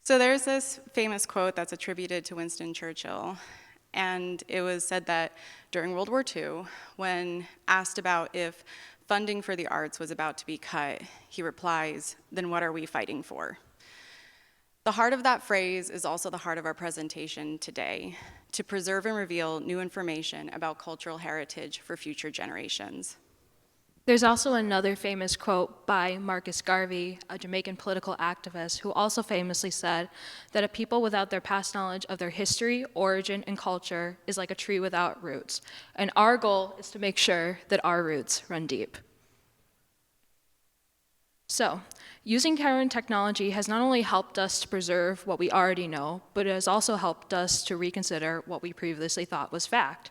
So there's this famous quote that's attributed to Winston Churchill, and it was said that during World War II, when asked about if funding for the arts was about to be cut, he replies, "Then what are we fighting for?" The heart of that phrase is also the heart of our presentation today, to preserve and reveal new information about cultural heritage for future generations. There's also another famous quote by Marcus Garvey, a Jamaican political activist, who also famously said that a people without their past knowledge of their history, origin, and culture is like a tree without roots. And our goal is to make sure that our roots run deep. So, using current technology has not only helped us to preserve what we already know, but it has also helped us to reconsider what we previously thought was fact.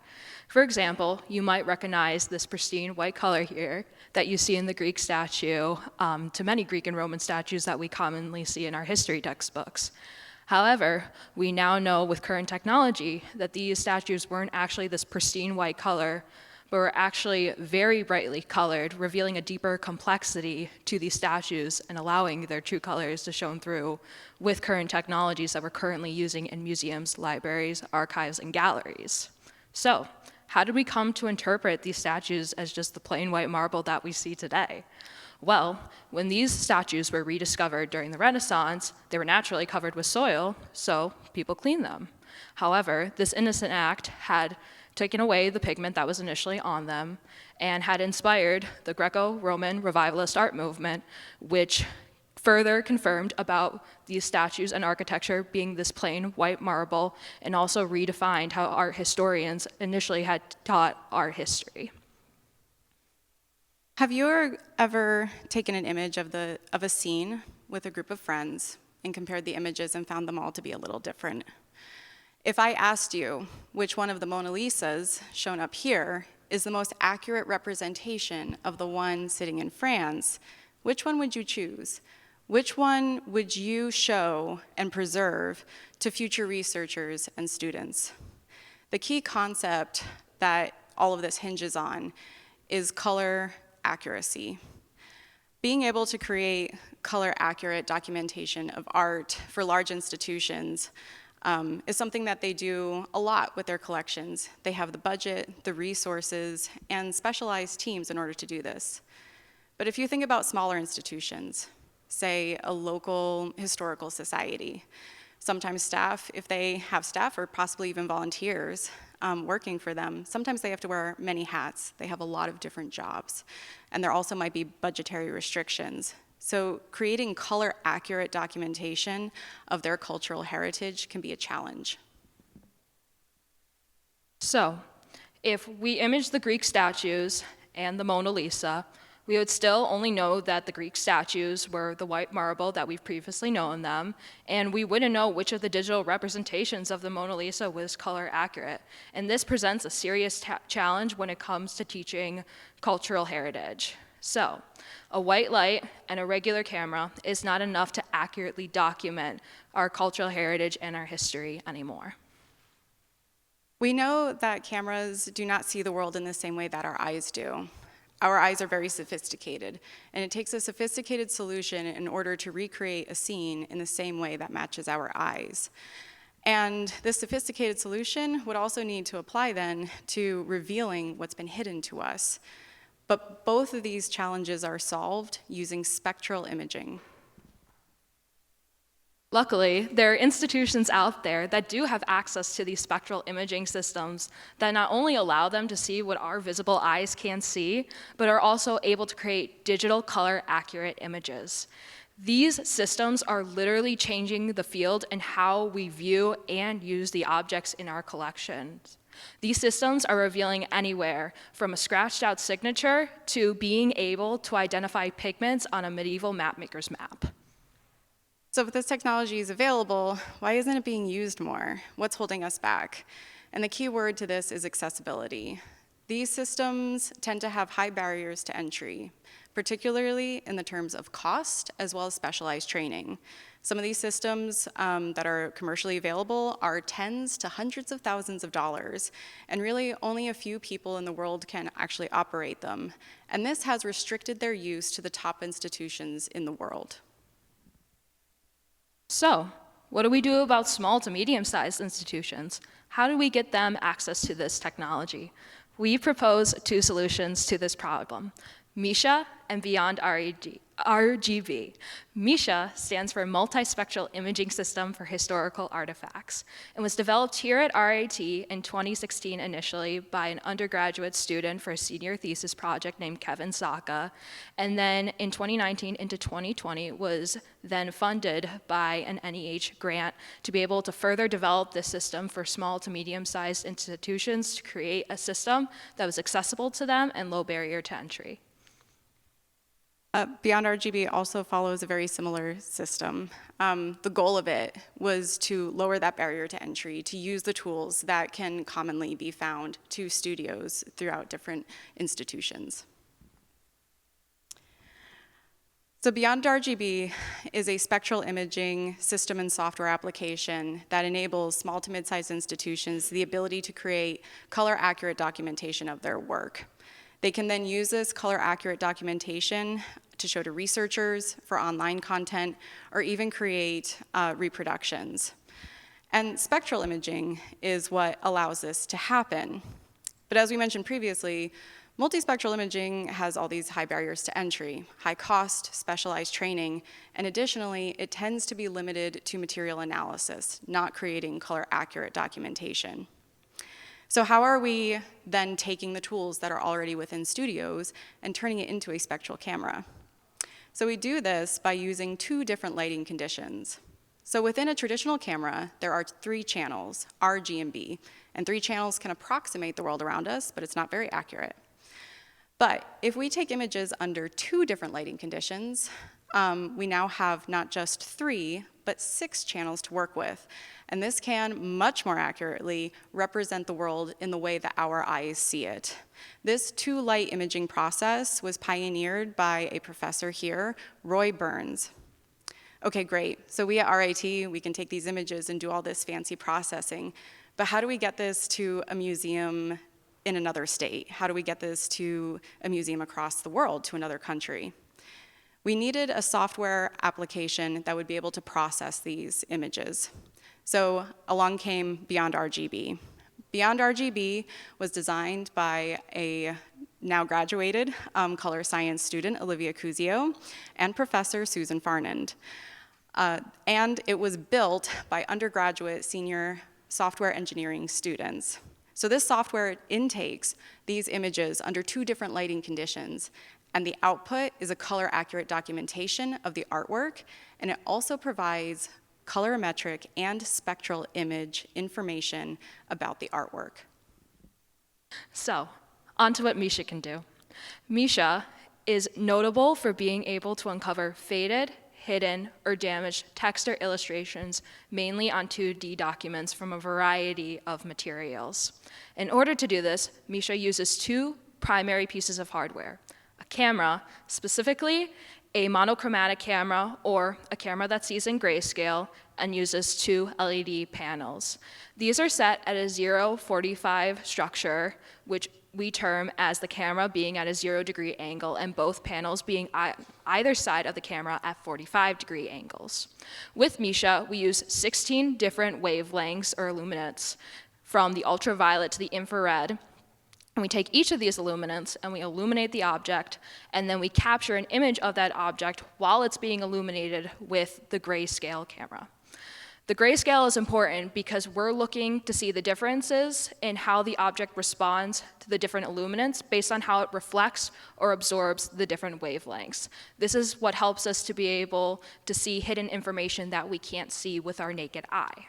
For example, you might recognize this pristine white color here that you see in the Greek statue to many Greek and Roman statues that we commonly see in our history textbooks. However, we now know with current technology that these statues weren't actually this pristine white color, but were actually very brightly colored, revealing a deeper complexity to these statues and allowing their true colors to shine through with current technologies that we're currently using in museums, libraries, archives, and galleries. So, how did we come to interpret these statues as just the plain white marble that we see today? Well, when these statues were rediscovered during the Renaissance, they were naturally covered with soil, so people cleaned them. However, this innocent act had taken away the pigment that was initially on them and had inspired the Greco-Roman revivalist art movement, which further confirmed about these statues and architecture being this plain white marble, and also redefined how art historians initially had taught art history. Have you ever taken an image of a scene with a group of friends and compared the images and found them all to be a little different? If I asked you which one of the Mona Lisas shown up here is the most accurate representation of the one sitting in France, which one would you choose? Which one would you show and preserve to future researchers and students? The key concept that all of this hinges on is color accuracy. Being able to create color-accurate documentation of art for large institutions is something that they do a lot with their collections. They have the budget, the resources, and specialized teams in order to do this. But if you think about smaller institutions, say a local historical society, sometimes staff, if they have staff or possibly even volunteers working for them, sometimes they have to wear many hats. They have a lot of different jobs. And there also might be budgetary restrictions. So creating color-accurate documentation of their cultural heritage can be a challenge. So, if we image the Greek statues and the Mona Lisa, we would still only know that the Greek statues were the white marble that we've previously known them, and we wouldn't know which of the digital representations of the Mona Lisa was color accurate. And this presents a serious challenge when it comes to teaching cultural heritage. So, a white light and a regular camera is not enough to accurately document our cultural heritage and our history anymore. We know that cameras do not see the world in the same way that our eyes do. Our eyes are very sophisticated, and it takes a sophisticated solution in order to recreate a scene in the same way that matches our eyes. And this sophisticated solution would also need to apply then to revealing what's been hidden to us. But both of these challenges are solved using spectral imaging. Luckily, there are institutions out there that do have access to these spectral imaging systems that not only allow them to see what our visible eyes can see, but are also able to create digital color accurate images. These systems are literally changing the field and how we view and use the objects in our collections. These systems are revealing anywhere from a scratched out signature to being able to identify pigments on a medieval mapmaker's map. So if this technology is available, why isn't it being used more? What's holding us back? And the key word to this is accessibility. These systems tend to have high barriers to entry, particularly in the terms of cost as well as specialized training. Some of these systems that are commercially available are tens to hundreds of thousands of dollars, and really only a few people in the world can actually operate them. And this has restricted their use to the top institutions in the world. So, What do we do about small to medium-sized institutions? How do we get them access to this technology? We propose two solutions to this problem: MISHA and Beyond RGB. MISHA stands for Multispectral Imaging System for Historical Artifacts, and was developed here at RIT in 2016 initially by an undergraduate student for a senior thesis project named Kevin Saka, and then in 2019 into 2020 was then funded by an NEH grant to be able to further develop this system for small to medium-sized institutions to create a system that was accessible to them and low barrier to entry. Beyond RGB also follows a very similar system. The goal of it was to lower that barrier to entry, to use the tools that can commonly be found to studios throughout different institutions. So Beyond RGB is a spectral imaging system and software application that enables small to mid-sized institutions the ability to create color-accurate documentation of their work. They can then use this color-accurate documentation to show to researchers for online content, or even create reproductions. And spectral imaging is what allows this to happen. But as we mentioned previously, multispectral imaging has all these high barriers to entry, high cost, specialized training, and additionally, it tends to be limited to material analysis, not creating color-accurate documentation. So how are we then taking the tools that are already within studios and turning it into a spectral camera? So we do this by using two different lighting conditions. So within a traditional camera, there are 3 channels, R, G, and B, and 3 channels can approximate the world around us, but it's not very accurate. But if we take images under 2 different lighting conditions, we now have not just 3, but 6 channels to work with. And this can much more accurately represent the world in the way that our eyes see it. This 2-light imaging process was pioneered by a professor here, Roy Burns. Okay, great. So we at RIT, we can take these images and do all this fancy processing. But how do we get this to a museum in another state? How do we get this to a museum across the world, to another country? We needed a software application that would be able to process these images. So along came Beyond RGB. Beyond RGB was designed by a now graduated color science student, Olivia Cusio, and Professor Susan Farnand. And it was built by undergraduate senior software engineering students. So this software intakes these images under 2 different lighting conditions, and the output is a color-accurate documentation of the artwork, and it also provides colorimetric and spectral image information about the artwork. So, on to what MISHA can do. MISHA is notable for being able to uncover faded, hidden, or damaged text or illustrations, mainly on 2D documents from a variety of materials. In order to do this, MISHA uses 2 primary pieces of hardware: a camera, specifically a monochromatic camera or a camera that sees in grayscale and uses 2 LED panels. These are set at a 0-45 structure, which we term as the camera being at a 0-degree angle and both panels being either side of the camera at 45-degree angles. With MISHA, we use 16 different wavelengths or illuminants from the ultraviolet to the infrared. And we take each of these illuminants and we illuminate the object, and then we capture an image of that object while it's being illuminated with the grayscale camera. The grayscale is important because we're looking to see the differences in how the object responds to the different illuminants based on how it reflects or absorbs the different wavelengths. This is what helps us to be able to see hidden information that we can't see with our naked eye.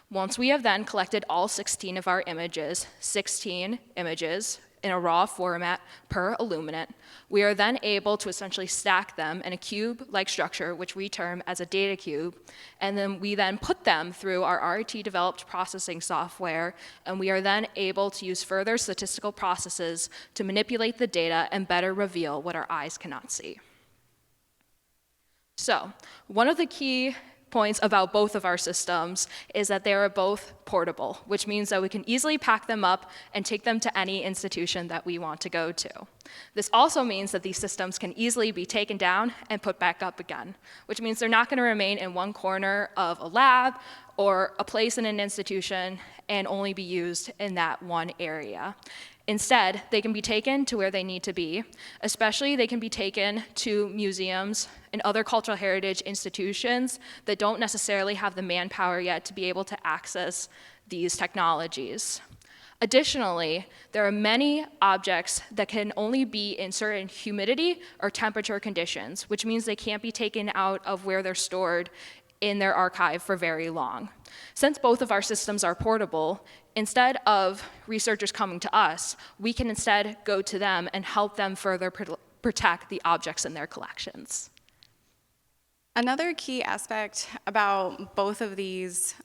Once we have then collected all 16 of our images, 16 images in a raw format per illuminant, we are then able to essentially stack them in a cube-like structure, which we term as a data cube, and then we then put them through our RIT-developed processing software, and we are then able to use further statistical processes to manipulate the data and better reveal what our eyes cannot see. So, one of the key points about both of our systems is that they are both portable, which means that we can easily pack them up and take them to any institution that we want to go to. This also means that these systems can easily be taken down and put back up again, which means they're not going to remain in one corner of a lab or a place in an institution and only be used in that one area. Instead, they can be taken to where they need to be. Especially, they can be taken to museums and other cultural heritage institutions that don't necessarily have the manpower yet to be able to access these technologies. Additionally, there are many objects that can only be in certain humidity or temperature conditions, which means they can't be taken out of where they're stored in their archive for very long. Since both of our systems are portable, instead of researchers coming to us, we can instead go to them and help them further protect the objects in their collections. Another key aspect about both of these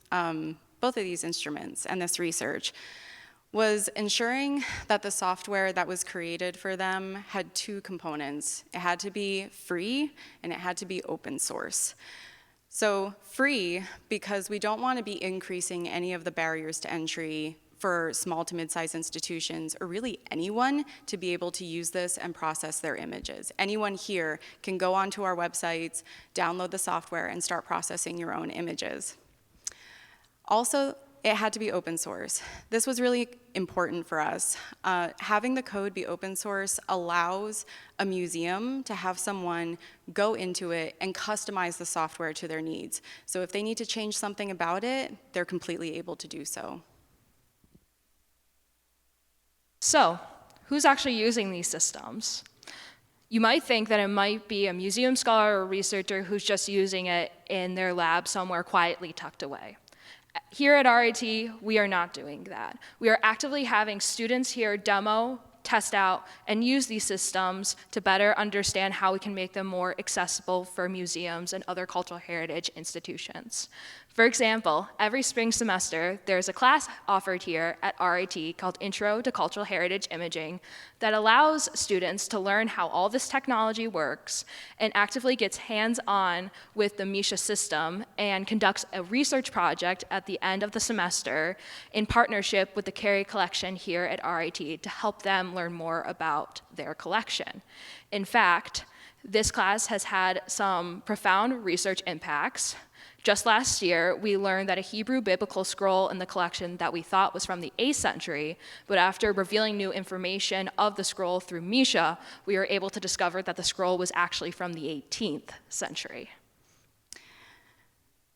instruments and this research was ensuring that the software that was created for them had two components. It had to be free and it had to be open source. So free, because we don't want to be increasing any of the barriers to entry for small to mid-sized institutions, or really anyone, to be able to use this and process their images. Anyone here can go onto our websites, download the software, and start processing your own images. Also, it had to be open source. This was really important for us. Having the code be open source allows a museum to have someone go into it and customize the software to their needs. So if they need to change something about it, they're completely able to do so. So, who's actually using these systems? You might think that it might be a museum scholar or researcher who's just using it in their lab somewhere quietly tucked away. Here at RIT, we are not doing that. We are actively having students here demo, test out, and use these systems to better understand how we can make them more accessible for museums and other cultural heritage institutions. For example, every spring semester, there's a class offered here at RIT called Intro to Cultural Heritage Imaging that allows students to learn how all this technology works and actively gets hands-on with the Misha system and conducts a research project at the end of the semester in partnership with the Carey Collection here at RIT to help them learn more about their collection. In fact, this class has had some profound research impacts. Just last year, we learned that a Hebrew biblical scroll in the collection that we thought was from the 8th century, but after revealing new information of the scroll through Misha, we were able to discover that the scroll was actually from the 18th century.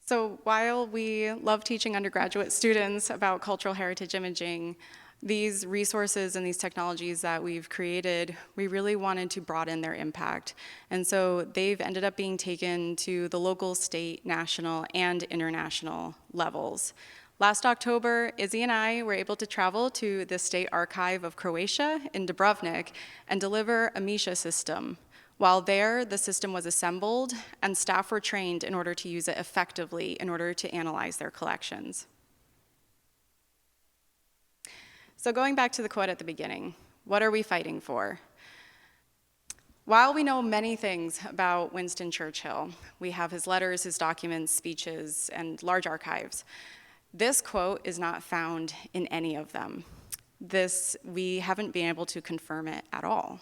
So while we love teaching undergraduate students about cultural heritage imaging, these resources and these technologies that we've created, we really wanted to broaden their impact. And so they've ended up being taken to the local, state, national, and international levels. Last October, Izzy and I were able to travel to the State Archive of Croatia in Dubrovnik and deliver a Misha system. While there, the system was assembled and staff were trained in order to use it effectively in order to analyze their collections. So going back to the quote at the beginning, what are we fighting for? While we know many things about Winston Churchill, we have his letters, his documents, speeches, and large archives, this quote is not found in any of them. We haven't been able to confirm it at all.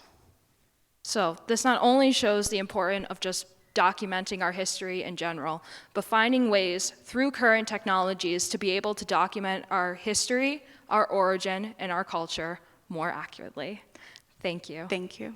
So this not only shows the importance of just documenting our history in general, but finding ways through current technologies to be able to document our history, our origin, and our culture more accurately. Thank you. Thank you.